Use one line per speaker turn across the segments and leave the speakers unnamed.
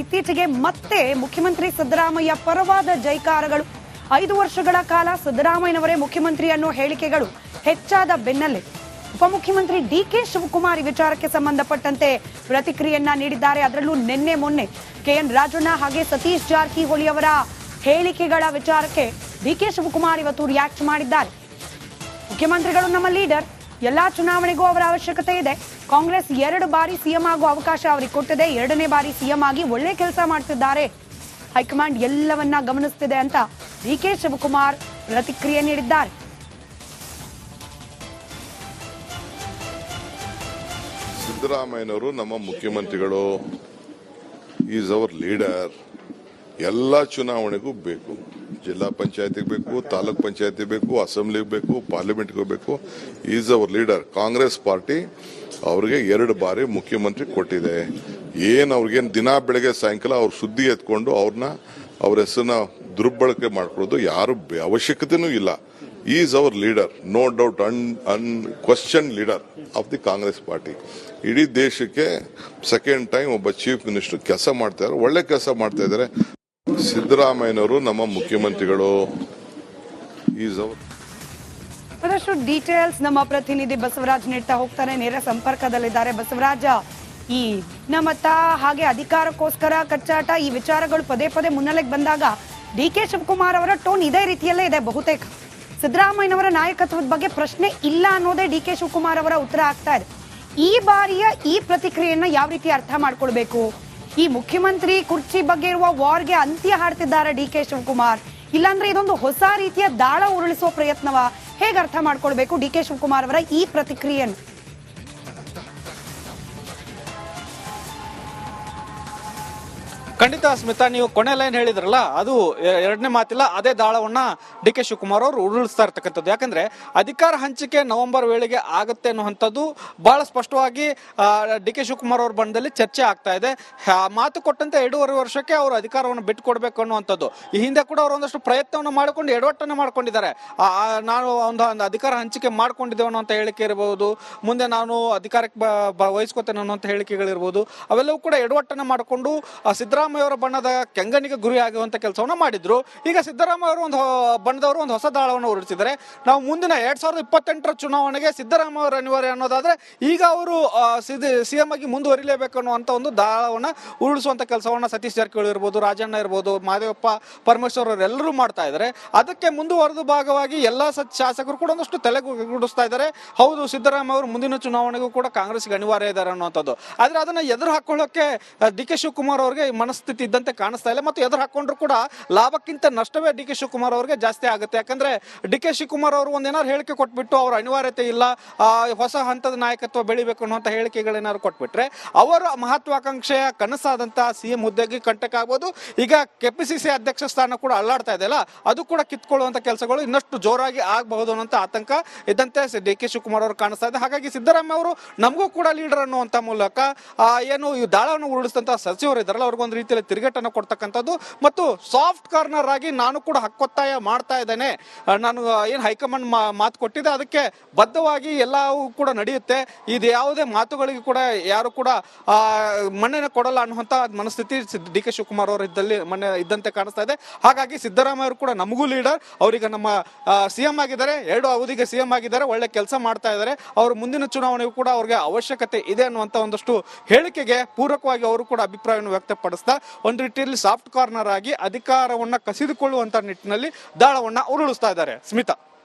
ಇತ್ತೀಚೆಗೆ ಮತ್ತೆ ಮುಖ್ಯಮಂತ್ರಿ ಸಿದ್ದರಾಮಯ್ಯ ಪರವಾದ ಜೈಕಾರಗಳು. 5 ವರ್ಷಗಳ ಕಾಲ ಸಿದ್ದರಾಮಯ್ಯನವರೇ ಮುಖ್ಯಮಂತ್ರಿ ಅನ್ನೋ ಹೇಳಿಕೆಗಳು ಹೆಚ್ಚಾದ ಬೆನ್ನಲ್ಲೇ ಉಪಮುಖ್ಯಮಂತ್ರಿ ಡಿಕೆ ಶಿವಕುಮಾರ್ ವಿಚಾರಕ್ಕೆ ಸಂಬಂಧಪಟ್ಟಂತೆ ಪ್ರತಿಕ್ರಿಯೆಯನ್ನ ನೀಡಿದ್ದಾರೆ. ಅದರಲ್ಲೂ ನಿನ್ನೆ ಮೊನ್ನೆ ಕೆಎನ್ ರಾಜಣ್ಣ ಹಾಗೆ ಸತೀಶ್ ಜಾರಕಿಹೊಳಿ ಅವರ ಹೇಳಿಕೆಗಳ ವಿಚಾರಕ್ಕೆ ಡಿಕೆ ಶಿವಕುಮಾರ್ ಇವತ್ತು ರಿಯಾಕ್ಟ್ ಮಾಡಿದ್ದಾರೆ. ಮುಖ್ಯಮಂತ್ರಿಗಳು ನಮ್ಮ ಲೀಡರ್, ಎಲ್ಲಾ ಚುನಾವಣೆಗೂ ಅವರ ಅವಶ್ಯಕತೆ ಇದೆ. ಕಾಂಗ್ರೆಸ್ 2 ಬಾರಿ ಸಿಎಂ ಆಗುವ ಅವಕಾಶ ಅವರಿಗೆ ಕೊಟ್ಟಿದೆ. 2ನೇ ಬಾರಿ ಸಿಎಂ ಆಗಿ ಒಳ್ಳೆ ಕೆಲಸ ಮಾಡ್ತಿದ್ದಾರೆ. ಹೈಕಮಾಂಡ್ ಎಲ್ಲವನ್ನ ಗಮನಿಸುತ್ತಿದೆ ಅಂತ ಡಿಕೆ ಶಿವಕುಮಾರ್ ಪ್ರತಿಕ್ರಿಯೆ ನೀಡಿದ್ದಾರೆ.
ಸಿದ್ದರಾಮಯ್ಯನವರು ನಮ್ಮ ಮುಖ್ಯಮಂತ್ರಿಗಳು, ಈಸ್ ಅವರ್ ಲೀಡರ್. ಎಲ್ಲ ಚುನಾವಣೆಗೂ ಬೇಕು. ಜಿಲ್ಲಾ ಪಂಚಾಯತಿಗೆ ಬೇಕು, ತಾಲೂಕ್ ಪಂಚಾಯತಿ ಬೇಕು, ಅಸೆಂಬ್ಲಿಗೆ ಬೇಕು, ಪಾರ್ಲಿಮೆಂಟ್ಗೂ ಬೇಕು. Is our leader. Congress party ಅವ್ರಿಗೆ 2 ಬಾರಿ ಮುಖ್ಯಮಂತ್ರಿ ಕೊಟ್ಟಿದೆ. ಅವ್ರಿಗೇನು ದಿನ ಬೆಳಗ್ಗೆ ಸಾಯಂಕಾಲ ಅವ್ರ ಸುದ್ದಿ ಎತ್ಕೊಂಡು ಅವ್ರ ಹೆಸರನ್ನ ದುರ್ಬಳಕೆ ಮಾಡ್ಕೊಳ್ಳೋದು ಯಾರು ಅವಶ್ಯಕತೆನೂ ಇಲ್ಲ. Is our leader, no doubt, unquestioned leader of the Congress party. ಇಡೀ ದೇಶಕ್ಕೆ ಸೆಕೆಂಡ್ ಟೈಮ್ ಒಬ್ಬ ಚೀಫ್ ಮಿನಿಸ್ಟರ್ ಕೆಲಸ ಮಾಡ್ತಾ ಇದ್ದಾರೆ, ಒಳ್ಳೆ ಕೆಲಸ ಮಾಡ್ತಾ ಇದ್ದಾರೆ. ಸಿದ್ದರಾಮಯ್ಯನವರು ನಮ್ಮ ಮುಖ್ಯಮಂತ್ರಿಗಳು, ಈಸ್ ಅವರ್.
ಅದಷ್ಟು ಡೀಟೇಲ್ಸ್ ನಮ್ಮ ಪ್ರತಿನಿಧಿ ಬಸವರಾಜ್ ನೀಡ್ತಾ ಹೋಗ್ತಾರೆ, ನೇರ ಸಂಪರ್ಕದಲ್ಲಿದ್ದಾರೆ. ಬಸವರಾಜ, ಈ ಭಿನ್ನಮತ ಹಾಗೆ ಅಧಿಕಾರಕ್ಕೋಸ್ಕರ ಕಚ್ಚಾಟ ಈ ವಿಚಾರಗಳು ಪದೇ ಪದೇ ಮುನ್ನೆಲೆಗೆ ಬಂದಾಗ ಡಿಕೆ ಶಿವಕುಮಾರ್ ಅವರ ಟೋನ್ ಇದೇ ರೀತಿಯಲ್ಲೇ ಇದೆ. ಬಹುತೇಕ ಸಿದ್ದರಾಮಯ್ಯನವರ ನಾಯಕತ್ವದ ಬಗ್ಗೆ ಪ್ರಶ್ನೆ ಇಲ್ಲ ಅನ್ನೋದೇ ಡಿಕೆ ಶಿವಕುಮಾರ್ ಅವರ ಉತ್ತರ ಆಗ್ತಾ ಇದೆ. ಈ ಬಾರಿಯ ಈ ಪ್ರತಿಕ್ರಿಯೆಯನ್ನ ಯಾವ ರೀತಿ ಅರ್ಥ ಮಾಡ್ಕೊಳ್ಬೇಕು? ಈ ಮುಖ್ಯಮಂತ್ರಿ ಕುರ್ಚಿ ಬಗ್ಗೆ ಇರುವ ವಾರ್ಗೆ ಅಂತ್ಯ ಹಾಡ್ತಿದ್ದಾರೆ ಡಿಕೆ ಶಿವಕುಮಾರ್, ಇಲ್ಲಾಂದ್ರೆ ಇದೊಂದು ಹೊಸ ರೀತಿಯ ದಾಳ ಉರುಳಿಸುವ ಪ್ರಯತ್ನವ? ಹೇಗೆ ಅರ್ಥ ಮಾಡ್ಕೊಳ್ಬೇಕು ಡಿಕೆ ಶಿವಕುಮಾರ್ ಅವರ ಈ ಪ್ರತಿಕ್ರಿಯೆಯನ್ನು?
ಖಂಡಿತ ಸ್ಮಿತಾ, ನೀವು ಕೊನೆ ಲೈನ್ ಹೇಳಿದ್ರಲ್ಲ, ಅದು 2ನೇ ಮಾತಿಲ್ಲ, ಅದೇ ದಾಳವನ್ನ ಡಿ ಕೆ ಶಿವಕುಮಾರ್ ಅವರು ಉರುಳಿಸ್ತಾ ಇರ್ತಕ್ಕಂಥದ್ದು. ಯಾಕಂದ್ರೆ ಅಧಿಕಾರ ಹಂಚಿಕೆ ನವೆಂಬರ್ ವೇಳೆಗೆ ಆಗುತ್ತೆ ಅನ್ನುವಂಥದ್ದು ಬಹಳ ಸ್ಪಷ್ಟವಾಗಿ ಡಿ ಕೆ ಶಿವಕುಮಾರ್ ಅವ್ರ ಬಣ್ಣದಲ್ಲಿ ಚರ್ಚೆ ಆಗ್ತಾ ಇದೆ. ಮಾತು ಕೊಟ್ಟಂತೆ 2.5 ವರ್ಷಕ್ಕೆ ಅವರು ಅಧಿಕಾರವನ್ನು ಬಿಟ್ಟುಕೊಡ್ಬೇಕು ಅನ್ನುವಂಥದ್ದು. ಈ ಹಿಂದೆ ಕೂಡ ಅವರು ಒಂದಷ್ಟು ಪ್ರಯತ್ನವನ್ನು ಮಾಡಿಕೊಂಡು ಎಡವಟ್ಟನ್ನು ಮಾಡ್ಕೊಂಡಿದ್ದಾರೆ. ನಾನು ಒಂದು ಅಧಿಕಾರ ಹಂಚಿಕೆ ಮಾಡ್ಕೊಂಡಿದ್ದೇವೆ ಅನ್ನೋ ಹೇಳಿಕೆ ಇರಬಹುದು, ಮುಂದೆ ನಾನು ಅಧಿಕಾರಕ್ಕೆ ವಹಿಸ್ಕೊತೇನೆ ಅನ್ನುವಂಥ ಹೇಳಿಕೆಗಳಿರ್ಬೋದು, ಅವೆಲ್ಲವೂ ಕೂಡ ಎಡವಟ್ಟನ್ನು ಮಾಡಿಕೊಂಡು ಸಿದ್ದರಾಮಯ್ಯ ಅವರ ಬಣ್ಣದ ಕೆಂಗನಿಗೆ ಗುರಿ ಆಗುವಂತ ಕೆಲಸವನ್ನ ಮಾಡಿದ್ರು. ಈಗ ಸಿದ್ದರಾಮಯ್ಯ ಅವರು ಬಣ್ಣದವರು ಒಂದು ಹೊಸ ದಾಳವನ್ನು ಉರುಳಿಸಿದ್ದಾರೆ. ನಾವು ಮುಂದಿನ 2028ರ ಚುನಾವಣೆಗೆ ಸಿದ್ದರಾಮಯ್ಯ ಅವರು ಅನಿವಾರ್ಯ ಅನ್ನೋದಾದ್ರೆ ಈಗ ಅವರು ಸಿಎಂ ಆಗಿ ಮುಂದುವರಿಲೇಬೇಕು ಅನ್ನುವಂತ ಒಂದು ದಾಳವನ್ನ ಉರುಳಿಸುವಂತ ಕೆಲಸವನ್ನ ಸತೀಶ್ ಜಾರಕಿಹೊಳಿ ಇರ್ಬೋದು, ರಾಜಣ್ಣ ಇರ್ಬೋದು, ಮಹದೇವಪ್ಪ, ಪರಮೇಶ್ವರ್ ಅವರೆಲ್ಲರೂ ಮಾಡ್ತಾ ಇದ್ದಾರೆ. ಅದಕ್ಕೆ ಮುಂದುವರೆದ ಭಾಗವಾಗಿ ಎಲ್ಲಾ ಶಾಸಕರು ಕೂಡ ಒಂದಷ್ಟು ತಲೆಗುಡಿಸ್ತಾ ಇದ್ದಾರೆ. ಹೌದು, ಸಿದ್ದರಾಮಯ್ಯ ಅವರು ಮುಂದಿನ ಚುನಾವಣೆಗೂ ಕೂಡ ಕಾಂಗ್ರೆಸ್ಗೆ ಅನಿವಾರ್ಯ ಇದ್ದಾರೆ ಅನ್ನುವಂಥದ್ದು. ಆದ್ರೆ ಅದನ್ನ ಎದುರು ಹಾಕೊಳ್ಳೋಕೆ ಡಿ ಕೆ ಶಿವಕುಮಾರ್ ಅವರಿಗೆ ಮನಸ್ಥಿತಿ ಇದ್ದಂತೆ ಕಾಣಿಸ್ತಾ ಇಲ್ಲ. ಮತ್ತು ಎದುರು ಹಾಕೊಂಡ್ರು ಕೂಡ ಲಾಭಕ್ಕಿಂತ ನಷ್ಟವೇ ಡಿ ಕೆ ಶಿವಕುಮಾರ್ ಅವರಿಗೆ ಜಾಸ್ತಿ ಆಗುತ್ತೆ. ಯಾಕಂದ್ರೆ ಡಿ ಕೆ ಶಿವಕುಮಾರ್ ಅವರು ಒಂದೇನಾದ್ರು ಹೇಳಿಕೆ ಕೊಟ್ಬಿಟ್ಟು ಅವ್ರ ಅನಿವಾರ್ಯತೆ ಇಲ್ಲ, ಹೊಸ ಹಂತದ ನಾಯಕತ್ವ ಬೆಳಿಬೇಕು ಅನ್ನುವಂಥ ಹೇಳಿಕೆಗಳೇನಾದ್ರು ಕೊಟ್ಬಿಟ್ರೆ ಅವರ ಮಹತ್ವಾಕಾಂಕ್ಷೆಯ ಕನಸಾದಂತಹ ಸಿಎಂ ಹುದ್ದೆಗೆ ಕಂಟಕ ಆಗ್ಬೋದು. ಈಗ ಕೆಪಿಸಿಸಿ ಅಧ್ಯಕ್ಷ ಸ್ಥಾನ ಕೂಡ ಅಲ್ಲಾಡ್ತಾ ಇದೆಯಲ್ಲ, ಅದು ಕೂಡ ಕಿತ್ಕೊಳ್ಳುವಂತ ಕೆಲಸಗಳು ಇನ್ನಷ್ಟು ಜೋರಾಗಿ ಆಗಬಹುದು ಅನ್ನೋಂಥ ಆತಂಕ ಇದ್ದಂತೆ ಡಿ ಕೆ ಶಿವಕುಮಾರ್ ಅವರು ಕಾಣಿಸ್ತಾ ಇದೆ. ಹಾಗಾಗಿ ಸಿದ್ದರಾಮಯ್ಯ ಅವರು ನಮಗೂ ಕೂಡ ಲೀಡರ್ ಅನ್ನುವಂಥ ಮೂಲಕ ಏನು ಈ ದಾಳವನ್ನು ಉರುಳಿಸಿದಂತ ಸಚಿವರು ಇದ್ದಾರಲ್ಲ, ಅವ್ರಿಗೊಂದು ರೀತಿಯಲ್ಲಿ ತಿರುಗೇಟನ್ನು ಕೊಡ್ತಕ್ಕಂಥದ್ದು ಮತ್ತು ಸಾಫ್ಟ್ ಕಾರ್ನರ್ ಆಗಿ ನಾನು ಕೂಡ ಹಕ್ಕೊತ್ತಾಯ ಮಾಡ್ತಾ ಇದ್ದೇನೆ, ನಾನು ಏನು ಹೈಕಮಾಂಡ್ ಮಾತು ಕೊಟ್ಟಿದೆ ಅದಕ್ಕೆ ಬದ್ಧವಾಗಿ ಎಲ್ಲವೂ ಕೂಡ ನಡೆಯುತ್ತೆ, ಇದು ಯಾವುದೇ ಮಾತುಗಳಿಗೆ ಕೂಡ ಯಾರು ಕೂಡ ಮನ್ನಣೆ ಕೊಡಲ್ಲ ಅನ್ನುವಂಥ ಮನಸ್ಥಿತಿ ಡಿ ಕೆ ಶಿವಕುಮಾರ್ ಅವರು ಇದ್ದಂತೆ ಕಾಣಿಸ್ತಾ ಇದೆ. ಹಾಗಾಗಿ ಸಿದ್ದರಾಮಯ್ಯ ಅವರು ಕೂಡ ನಮಗೂ ಲೀಡರ್, ಅವರೀಗ ನಮ್ಮ ಸಿಎಂ ಆಗಿದ್ದಾರೆ, 2 ಅವಧಿಗೆ ಸಿಎಂ ಆಗಿದ್ದಾರೆ, ಒಳ್ಳೆ ಕೆಲಸ ಮಾಡ್ತಾ ಇದ್ದಾರೆ, ಅವರು ಮುಂದಿನ ಚುನಾವಣೆಗೂ ಕೂಡ ಅವ್ರಿಗೆ ಅವಶ್ಯಕತೆ ಇದೆ ಅನ್ನುವಂಥ ಒಂದಷ್ಟು ಹೇಳಿಕೆಗೆ ಪೂರಕವಾಗಿ ಅವರು ಕೂಡ ಅಭಿಪ್ರಾಯವನ್ನು ವ್ಯಕ್ತಪಡಿಸ್ತಾ ಒಂದು ರೀತಿಯಲ್ಲಿ ಸಾಫ್ಟ್ ಕಾರ್ನರ್ ಆಗಿ ಅಧಿಕಾರವನ್ನ ಕಸಿದುಕೊಳ್ಳುವಂತ ನಿಟ್ಟಿನಲ್ಲಿ ದಾಳವನ್ನ ಉರುಳಿಸ್ತಾ ಇದ್ದಾರೆ. ಸ್ಮಿತಾ,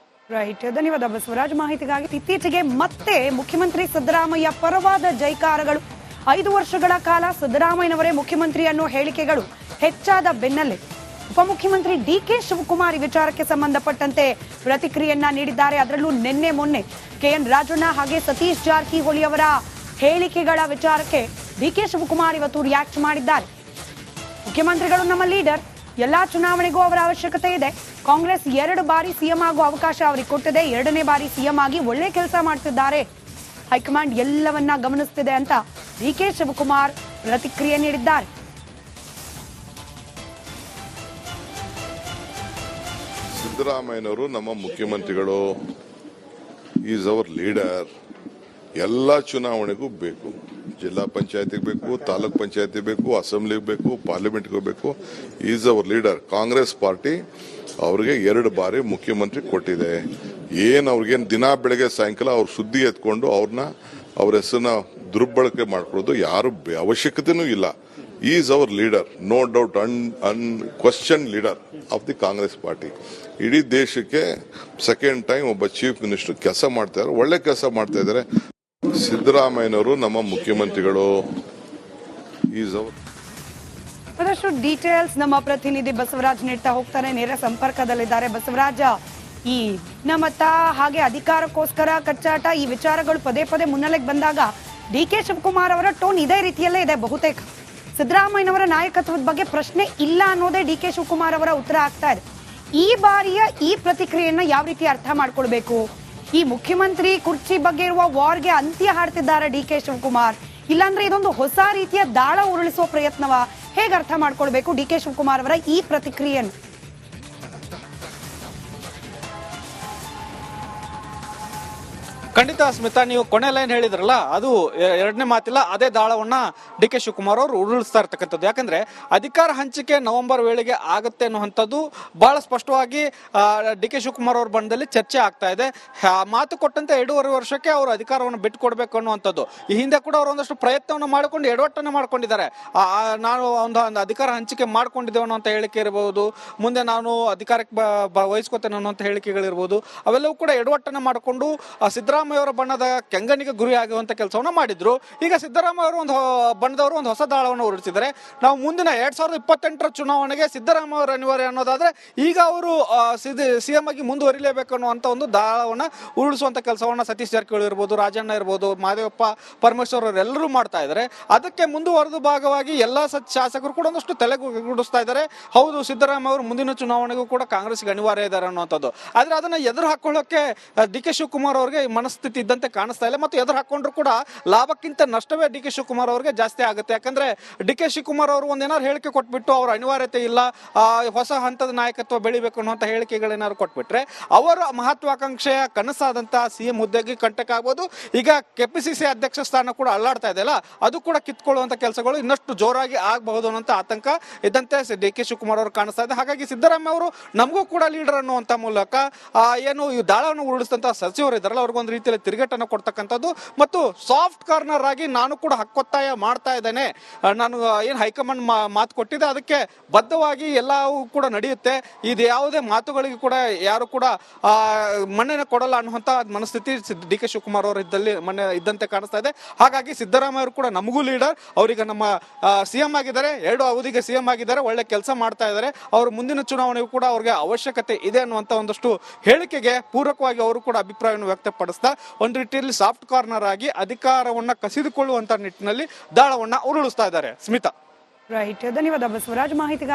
ರೈಟ್, ಧನ್ಯವಾದ ಬಸವರಾಜ್ ಮಾಹಿತಿಗಾಗಿ. ಇತ್ತೀಚೆಗೆ ಮತ್ತೆ ಮುಖ್ಯಮಂತ್ರಿ ಸಿದ್ದರಾಮಯ್ಯ ಪರವಾದ ಜೈಕಾರಗಳು. 5 ವರ್ಷಗಳ ಕಾಲ ಸಿದ್ದರಾಮಯ್ಯನವರೇ ಮುಖ್ಯಮಂತ್ರಿ ಅನ್ನೋ ಹೇಳಿಕೆಗಳು ಹೆಚ್ಚಾದ ಬೆನ್ನಲ್ಲೇ ಉಪಮುಖ್ಯಮಂತ್ರಿ ಡಿಕೆ ಶಿವಕುಮಾರ್ ವಿಚಾರಕ್ಕೆ ಸಂಬಂಧಪಟ್ಟಂತೆ ಪ್ರತಿಕ್ರಿಯೆಯನ್ನ ನೀಡಿದ್ದಾರೆ. ಅದರಲ್ಲೂ ನಿನ್ನೆ ಮೊನ್ನೆ ಕೆಎನ್ ರಾಜಣ್ಣ ಹಾಗೆ ಸತೀಶ್ ಜಾರಕಿಹೊಳಿ ಅವರ ಹೇಳಿಕೆಗಳ ವಿಚಾರಕ್ಕೆ ಡಿಕೆ ಶಿವಕುಮಾರ್ ಇವತ್ತು ರಿಯಾಕ್ಟ್ ಮಾಡಿದ್ದಾರೆ. ಮುಖ್ಯಮಂತ್ರಿಗಳು ನಮ್ಮ ಲೀಡರ್, ಎಲ್ಲಾ ಚುನಾವಣೆಗೂ ಅವರ ಅವಶ್ಯಕತೆ ಇದೆ. ಕಾಂಗ್ರೆಸ್ 2 ಬಾರಿ ಸಿಎಂ ಆಗುವ ಅವಕಾಶ ಅವರಿಗೆ ಕೊಟ್ಟಿದೆ. 2ನೇ ಬಾರಿ ಸಿಎಂ ಆಗಿ ಒಳ್ಳೆ ಕೆಲಸ ಮಾಡ್ತಿದ್ದಾರೆ. ಹೈಕಮಾಂಡ್ ಎಲ್ಲವನ್ನ ಗಮನಿಸುತ್ತಿದೆ ಅಂತ ಡಿಕೆ ಶಿವಕುಮಾರ್ ಪ್ರತಿಕ್ರಿಯೆ ನೀಡಿದ್ದಾರೆ.
ಸಿದ್ದರಾಮಯ್ಯನವರು ನಮ್ಮ ಮುಖ್ಯಮಂತ್ರಿಗಳು, ಈಸ್ ಅವರ್ ಲೀಡರ್. ಎಲ್ಲ ಚುನಾವಣೆಗೂ ಬೇಕು. ಜಿಲ್ಲಾ ಪಂಚಾಯತಿಗೆ ಬೇಕು, ತಾಲೂಕ್ ಪಂಚಾಯತಿ ಬೇಕು, ಅಸೆಂಬ್ಲಿಗೆ ಬೇಕು, ಪಾರ್ಲಿಮೆಂಟ್ಗೂ ಬೇಕು. Is our leader. Congress party ಅವ್ರಿಗೆ 2 ಬಾರಿ ಮುಖ್ಯಮಂತ್ರಿ ಕೊಟ್ಟಿದೆ. ಅವ್ರಿಗೇನು ದಿನ ಬೆಳಗ್ಗೆ ಸಾಯಂಕಾಲ ಅವ್ರ ಸುದ್ದಿ ಎತ್ಕೊಂಡು ಅವ್ರ ಹೆಸರನ್ನ ದುರ್ಬಳಕೆ ಮಾಡ್ಕೊಳ್ಳೋದು ಯಾರು ಅವಶ್ಯಕತೆನೂ ಇಲ್ಲ. Is our leader, no doubt, unquestioned leader of the Congress party. ಇಡೀ ದೇಶಕ್ಕೆ ಸೆಕೆಂಡ್ ಟೈಮ್ ಒಬ್ಬ ಚೀಫ್ ಮಿನಿಸ್ಟರ್ ಕೆಲಸ ಮಾಡ್ತಾ ಇದ್ದಾರೆ, ಒಳ್ಳೆ ಕೆಲಸ ಮಾಡ್ತಾ ಇದ್ದಾರೆ. ಸಿದ್ದರಾಮಯ್ಯನವರು ನಮ್ಮ ಮುಖ್ಯಮಂತ್ರಿಗಳು. ಈಸ್ ಅವರ್
ಮತ್ತಷ್ಟು ಡೀಟೇಲ್ಸ್ ನಮ್ಮ ಪ್ರತಿನಿಧಿ ಬಸವರಾಜ್ ನೀಡ್ತಾ ಹೋಗ್ತಾರೆ, ನೇರ ಸಂಪರ್ಕದಲ್ಲಿದ್ದಾರೆ. ಬಸವರಾಜ, ಈ ಭಿನ್ನಮತ ಹಾಗೆ ಅಧಿಕಾರಕ್ಕೋಸ್ಕರ ಕಚ್ಚಾಟ ಈ ವಿಚಾರಗಳು ಪದೇ ಪದೇ ಮುನ್ನೆಲೆಗೆ ಬಂದಾಗ ಡಿ.ಕೆ. ಶಿವಕುಮಾರ್ ಅವರ ಟೋನ್ ಇದೇ ರೀತಿಯಲ್ಲೇ ಇದೆ. ಬಹುತೇಕ ಸಿದ್ದರಾಮಯ್ಯನವರ ನಾಯಕತ್ವದ ಬಗ್ಗೆ ಪ್ರಶ್ನೆ ಇಲ್ಲ ಅನ್ನೋದೇ ಡಿ.ಕೆ. ಶಿವಕುಮಾರ್ ಅವರ ಉತ್ತರ ಆಗ್ತಾ ಇದೆ. ಈ ಬಾರಿಯ ಈ ಪ್ರತಿಕ್ರಿಯೆಯನ್ನ ಯಾವ ರೀತಿ ಅರ್ಥ ಮಾಡ್ಕೊಳ್ಬೇಕು? ಈ ಮುಖ್ಯಮಂತ್ರಿ ಕುರ್ಚಿ ಬಗ್ಗೆ ಇರುವ ವಾರ್ಗೆ ಅಂತ್ಯ ಹಾಡ್ತಿದ್ದಾರೆ ಡಿ.ಕೆ. ಶಿವಕುಮಾರ್, ಇಲ್ಲಾಂದ್ರೆ ಇದೊಂದು ಹೊಸ ರೀತಿಯ ದಾಳ ಉರುಳಿಸುವ ಪ್ರಯತ್ನವ? ಹೇಗೆ ಅರ್ಥ ಮಾಡ್ಕೊಳ್ಬೇಕು ಡಿ.ಕೆ. ಶಿವಕುಮಾರ್ ಅವರ ಈ ಪ್ರತಿಕ್ರಿಯೆಯನ್ನು?
ಖಂಡಿತ ಸ್ಮಿತಾ, ನೀವು ಕೊನೆ ಲೈನ್ ಹೇಳಿದ್ರಲ್ಲ, ಅದು ಎರಡನೇ ಮಾತಿಲ್ಲ, ಅದೇ ದಾಳವನ್ನ ಡಿ.ಕೆ. ಶಿವಕುಮಾರ್ ಅವರು ಉರುಳಿಸ್ತಾ ಇರ್ತಕ್ಕಂಥದ್ದು. ಯಾಕಂದ್ರೆ ಅಧಿಕಾರ ಹಂಚಿಕೆ ನವೆಂಬರ್ ವೇಳೆಗೆ ಆಗುತ್ತೆ ಅನ್ನುವಂಥದ್ದು ಬಹಳ ಸ್ಪಷ್ಟವಾಗಿ ಡಿ.ಕೆ. ಶಿವಕುಮಾರ್ ಅವ್ರ ಬಣ್ಣದಲ್ಲಿ ಚರ್ಚೆ ಆಗ್ತಾ ಇದೆ. ಮಾತು ಕೊಟ್ಟಂತೆ 2.5 ವರ್ಷಕ್ಕೆ ಅವರು ಅಧಿಕಾರವನ್ನು ಬಿಟ್ಟುಕೊಡ್ಬೇಕು ಅನ್ನುವಂಥದ್ದು. ಈ ಹಿಂದೆ ಕೂಡ ಅವರು ಒಂದಷ್ಟು ಪ್ರಯತ್ನವನ್ನು ಮಾಡಿಕೊಂಡು ಎಡವಟ್ಟನ್ನು ಮಾಡ್ಕೊಂಡಿದ್ದಾರೆ. ನಾನು ಒಂದು ಅಧಿಕಾರ ಹಂಚಿಕೆ ಮಾಡ್ಕೊಂಡಿದ್ದೇವೆ ಅನ್ನೋ ಹೇಳಿಕೆ ಇರಬಹುದು, ಮುಂದೆ ನಾನು ಅಧಿಕಾರಕ್ಕೆ ವಹಿಸ್ಕೊತೇನೆ ಅನ್ನುವಂಥ ಹೇಳಿಕೆಗಳಿರ್ಬೋದು, ಅವೆಲ್ಲವೂ ಕೂಡ ಎಡವಟ್ಟನ್ನು ಮಾಡಿಕೊಂಡು ಸಿದ್ದರಾಮಯ್ಯ ಅವರ ಬಣ್ಣದ ಕೆಂಗನಿಗೆ ಗುರಿ ಆಗುವಂತ ಕೆಲಸವನ್ನ ಮಾಡಿದ್ರು. ಈಗ ಸಿದ್ದರಾಮಯ್ಯ ಅವರು ಬಣ್ಣದವರು ಒಂದು ಹೊಸ ದಾಳವನ್ನು ಉರುಳಿಸಿದ್ದಾರೆ. ನಾವು ಮುಂದಿನ 2028ರ ಚುನಾವಣೆಗೆ ಸಿದ್ದರಾಮಯ್ಯ ಅವರು ಅನಿವಾರ್ಯ ಅನ್ನೋದಾದ್ರೆ ಈಗ ಅವರು ಸಿಎಂ ಆಗಿ ಮುಂದುವರಿಲೇಬೇಕು ಅನ್ನುವಂತ ಒಂದು ದಾಳವನ್ನ ಉರುಳಿಸುವಂತ ಕೆಲಸವನ್ನ ಸತೀಶ್ ಜಾರಕಿಹೊಳಿ ಇರ್ಬೋದು, ರಾಜಣ್ಣ ಇರ್ಬೋದು, ಮಹದೇವಪ್ಪ, ಪರಮೇಶ್ವರ್ ಅವರೆಲ್ಲರೂ ಮಾಡ್ತಾ ಇದ್ದಾರೆ. ಅದಕ್ಕೆ ಮುಂದುವರೆದ ಭಾಗವಾಗಿ ಎಲ್ಲಾ ಶಾಸಕರು ಕೂಡ ಒಂದಷ್ಟು ತಲೆಗುಡಿಸ್ತಾ ಇದ್ದಾರೆ. ಹೌದು, ಸಿದ್ದರಾಮಯ್ಯ ಅವರು ಮುಂದಿನ ಚುನಾವಣೆಗೂ ಕೂಡ ಕಾಂಗ್ರೆಸ್ಗೆ ಅನಿವಾರ್ಯ ಇದ್ದಾರೆ ಅನ್ನುವಂಥದ್ದು. ಆದ್ರೆ ಅದನ್ನ ಎದುರು ಹಾಕೊಳ್ಳೋಕೆ ಡಿ.ಕೆ. ಶಿವಕುಮಾರ್ ಅವರಿಗೆ ಮನಸ್ಥಿತಿ ಇದ್ದಂತೆ ಕಾಣಿಸ್ತಾ ಇಲ್ಲ. ಮತ್ತು ಎದುರು ಹಾಕೊಂಡ್ರು ಕೂಡ ಲಾಭಕ್ಕಿಂತ ನಷ್ಟವೇ ಡಿ.ಕೆ. ಶಿವಕುಮಾರ್ ಅವರಿಗೆ ಜಾಸ್ತಿ ಆಗುತ್ತೆ. ಯಾಕಂದ್ರೆ ಡಿ.ಕೆ. ಶಿವಕುಮಾರ್ ಅವರು ಒಂದೇನಾದ್ರು ಹೇಳಿಕೆ ಕೊಟ್ಬಿಟ್ಟು ಅವ್ರ ಅನಿವಾರ್ಯತೆ ಇಲ್ಲ, ಹೊಸ ಹಂತದ ನಾಯಕತ್ವ ಬೆಳಿಬೇಕು ಅನ್ನುವಂಥ ಹೇಳಿಕೆಗಳೇನಾದ್ರು ಕೊಟ್ಬಿಟ್ರೆ ಅವರ ಮಹತ್ವಾಕಾಂಕ್ಷೆಯ ಕನಸಾದಂತ ಸಿಎಂ ಹುದ್ದೆಗೆ ಕಂಟಕ ಆಗ್ಬೋದು. ಈಗ ಕೆಪಿಸಿಸಿ ಅಧ್ಯಕ್ಷ ಸ್ಥಾನ ಕೂಡ ಅಲ್ಲಾಡ್ತಾ ಇದೆಯಲ್ಲ, ಅದು ಕೂಡ ಕಿತ್ಕೊಳ್ಳುವಂತ ಕೆಲಸಗಳು ಇನ್ನಷ್ಟು ಜೋರಾಗಿ ಆಗಬಹುದು ಅನ್ನೋಂಥ ಆತಂಕ ಇದ್ದಂತೆ ಡಿ.ಕೆ. ಶಿವಕುಮಾರ್ ಅವರು ಕಾಣಿಸ್ತಾ ಇದೆ. ಹಾಗಾಗಿ ಸಿದ್ದರಾಮಯ್ಯ ಅವರು ನಮಗೂ ಕೂಡ ಲೀಡರ್ ಅನ್ನುವಂಥ ಮೂಲಕ ಏನು ಈ ದಾಳವನ್ನು ಉರುಳಿಸಿದಂತ ಸಚಿವರು ಇದ್ದಾರಲ್ಲ, ಅವ್ರಿಗೊಂದು ರೀತಿಯಲ್ಲಿ ತಿರುಗೇಟನ್ನು ಕೊಡ್ತಕ್ಕಂಥದ್ದು ಮತ್ತು ಸಾಫ್ಟ್ ಕಾರ್ನರ್ ಆಗಿ ನಾನು ಕೂಡ ಹಕ್ಕೊತ್ತಾಯ ಮಾಡ್ತಾ ಇದ್ದೇನೆ, ನಾನು ಏನು ಹೈಕಮಾಂಡ್ ಮಾತು ಕೊಟ್ಟಿದೆ ಅದಕ್ಕೆ ಬದ್ಧವಾಗಿ ಎಲ್ಲವೂ ಕೂಡ ನಡೆಯುತ್ತೆ, ಇದು ಯಾವುದೇ ಮಾತುಗಳಿಗೆ ಕೂಡ ಯಾರು ಕೂಡ ಮನ್ನಣೆ ಕೊಡಲ್ಲ ಅನ್ನುವಂಥ ಮನಸ್ಥಿತಿ ಡಿ.ಕೆ. ಶಿವಕುಮಾರ್ ಅವರು ಇದ್ದಂತೆ ಕಾಣಿಸ್ತಾ ಇದೆ. ಹಾಗಾಗಿ ಸಿದ್ದರಾಮಯ್ಯ ಅವರು ಕೂಡ ನಮಗೂ ಲೀಡರ್, ಅವರೀಗ ನಮ್ಮ ಸಿಎಂ ಆಗಿದ್ದಾರೆ, 2 ಅವಧಿಗೆ ಸಿಎಂ ಆಗಿದ್ದಾರೆ, ಒಳ್ಳೆ ಕೆಲಸ ಮಾಡ್ತಾ ಇದ್ದಾರೆ, ಅವರು ಮುಂದಿನ ಚುನಾವಣೆಗೂ ಕೂಡ ಅವ್ರಿಗೆ ಅವಶ್ಯಕತೆ ಇದೆ ಅನ್ನುವಂಥ ಒಂದಷ್ಟು ಹೇಳಿಕೆಗೆ ಪೂರಕವಾಗಿ ಅವರು ಕೂಡ ಅಭಿಪ್ರಾಯವನ್ನು ವ್ಯಕ್ತಪಡಿಸ್ತಾ ಒಂದು ರೀತಿಯಲ್ಲಿ ಸಾಫ್ಟ್ ಕಾರ್ನರ್ ಆಗಿ ಅಧಿಕಾರವನ್ನ ಕಸಿದುಕೊಳ್ಳುವಂತ ನಿಟ್ಟಿನಲ್ಲಿ ದಾಳವನ್ನ ಉರುಳಿಸ್ತಾ ಇದ್ದಾರೆ. ಸ್ಮಿತಾ,
ರೈಟ್, ಧನ್ಯವಾದ ಬಸವರಾಜ್ ಮಾಹಿತಿಗಾಗಿ.